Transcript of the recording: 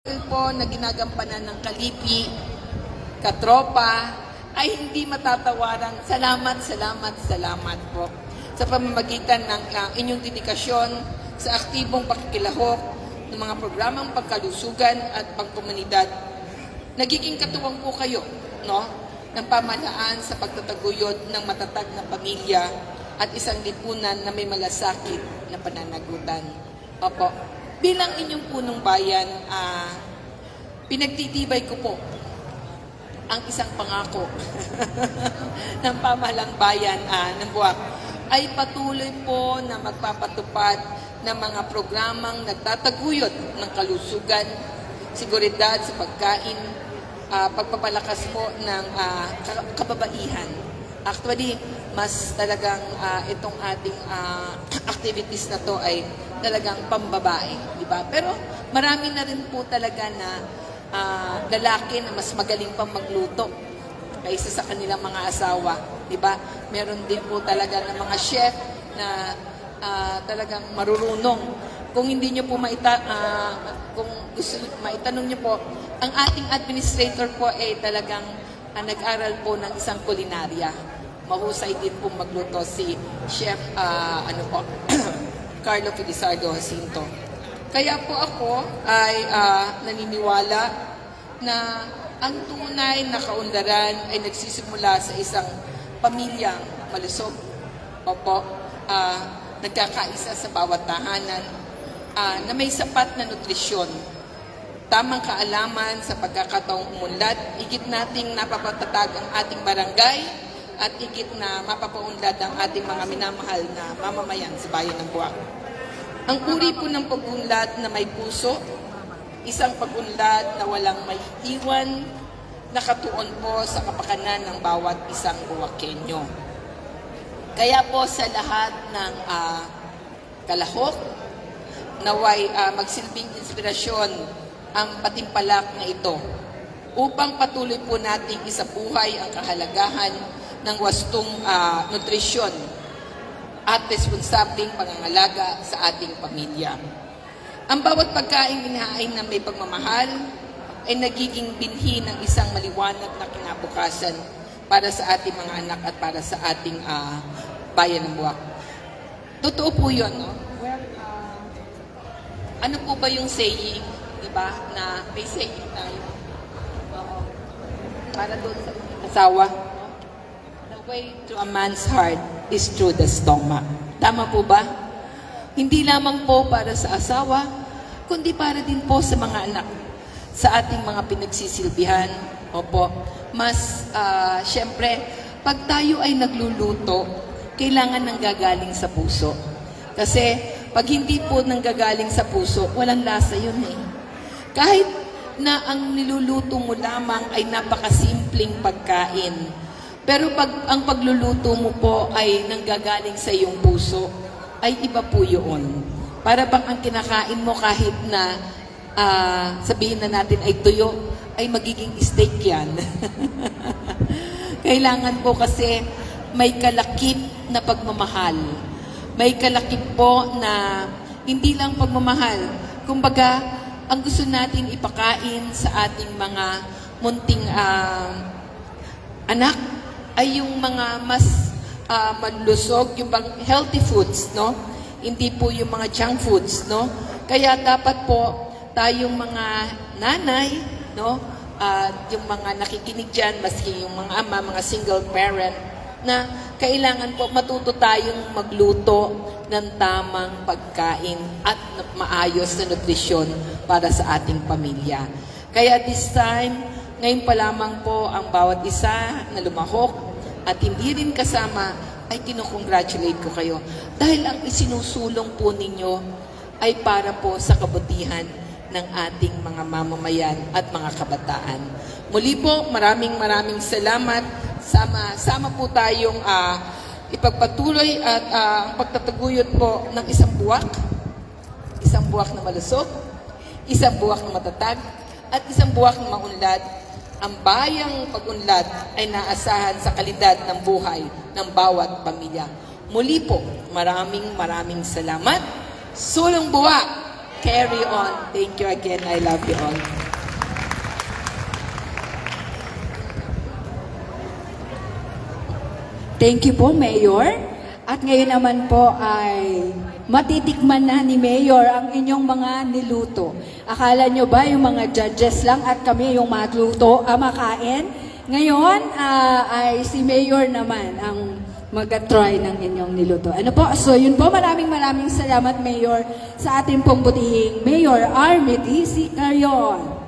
po na ginagampanan ng Kalipi, katropa, ay hindi matatawaran. Salamat, salamat, salamat po sa pamamagitan ng inyong dedikasyon sa aktibong pakikilahok ng mga programang pagkalusugan at pangkomunidad. Nagiging katuwang po kayo, no, ng pamahalaan sa pagtataguyod ng matatag na pamilya at isang lipunan na may malasakit na pananagutan. Opo. Bilang inyong punong bayan, pinagtitibay ko po ang isang pangako ng pamahalang bayan ng Buwak ay patuloy po na magpapatupad ng mga programang nagtataguyod ng kalusugan, seguridad sa pagkain, pagpapalakas po ng kababaihan. Actually, mas talagang itong ating activities na to ay talagang pambabae, di ba? Pero marami na rin po talaga na lalaki na mas magaling pang magluto kaysa sa kanilang mga asawa, di ba? Meron din po talaga ng mga chef na talagang marurunong. Kung hindi niyo po kung gusto maitanong niyo po, ang ating administrator po ay talagang nag-aral po ng isang kulinarya. Mahusay din po magluto si Chef Carlo Felizardo Jacinto. Kaya po ako ay naniniwala na ang tunay na kaunlaran ay nagsisimula sa isang pamilyang malusog. Opo, nagkakaisa sa bawat tahanan na may sapat na nutrisyon, tamang kaalaman sa pagkakataong umunlad, higit nating napapatatag ang ating barangay at higit na mapapaunlad ang ating mga minamahal na mamamayan sa bayan ng Buwak. Ang uri po ng pag-unlad na may puso, isang pag-unlad na walang may iwan, nakatuon po sa kapakanan ng bawat isang Buwakenyo. Kaya po sa lahat ng kalahok, naway magsilbing inspirasyon ang patimpalak na ito upang patuloy po nating isabuhay ang kahalagahan ng wastong nutrisyon at responsableng pangangalaga sa ating pamilya. Ang bawat pagkain inahain na may pagmamahal ay nagiging binhi ng isang maliwanag na kinabukasan para sa ating mga anak at para sa ating bayan ng Buwak. Totoo po yun, no? Well, ano po ba yung saying, di ba, na may saying tayo? Para doon sa asawa, the way to a man's heart is through the stomach. Tama po ba? Hindi lamang po para sa asawa, kundi para din po sa mga anak, sa ating mga pinagsisilbihan. Opo, mas syempre, pag tayo ay nagluluto, kailangan nanggagaling sa puso. Kasi pag hindi po nanggagaling sa puso, walang lasa yun eh. Kahit na ang niluluto mo lamang ay napakasimpleng pagkain, pero pag ang pagluluto mo po ay nanggagaling sa iyong puso, ay iba po yun. Para bang ang kinakain mo kahit na sabihin na natin ay tuyo, ay magiging steak yan. Kailangan po kasi may kalakip na pagmamahal. May kalakip po na hindi lang pagmamahal. Kumbaga, ang gusto natin ipakain sa ating mga munting anak ay yung mga mas malusog, yung healthy foods, no? Hindi po yung mga junk foods, no? Kaya dapat po tayong mga nanay, no? Yung mga nakikinig dyan, maski yung mga ama, mga single parent, na kailangan po matuto tayong magluto ng tamang pagkain at maayos na nutrisyon para sa ating pamilya. Kaya this time, ngayon pa lamang po ang bawat isa na lumahok at hindi rin kasama ay kinukongratulate ko kayo. Dahil ang isinusulong po ninyo ay para po sa kabutihan ng ating mga mamamayan at mga kabataan. Muli po, maraming salamat. Sama po tayong ipagpatuloy at ang pagtataguyod po ng isang buwak na malusog, isang buwak na matatag, at isang buwak na maunlad. Ang bayang pag-unlad ay naasahan sa kalidad ng buhay ng bawat pamilya. Muli po, maraming salamat. Sulong Buwak! carry on. Thank you again. I love you all. Thank you po, Mayor. At ngayon naman po ay matitikman na ni Mayor ang inyong mga niluto. Akala nyo ba yung mga judges lang at kami yung makain? Ngayon ay si Mayor naman ang mag-try ng inyong niluto. Ano po? So yun po, maraming salamat Mayor sa ating pong butihing Mayor Army T. C. Carion.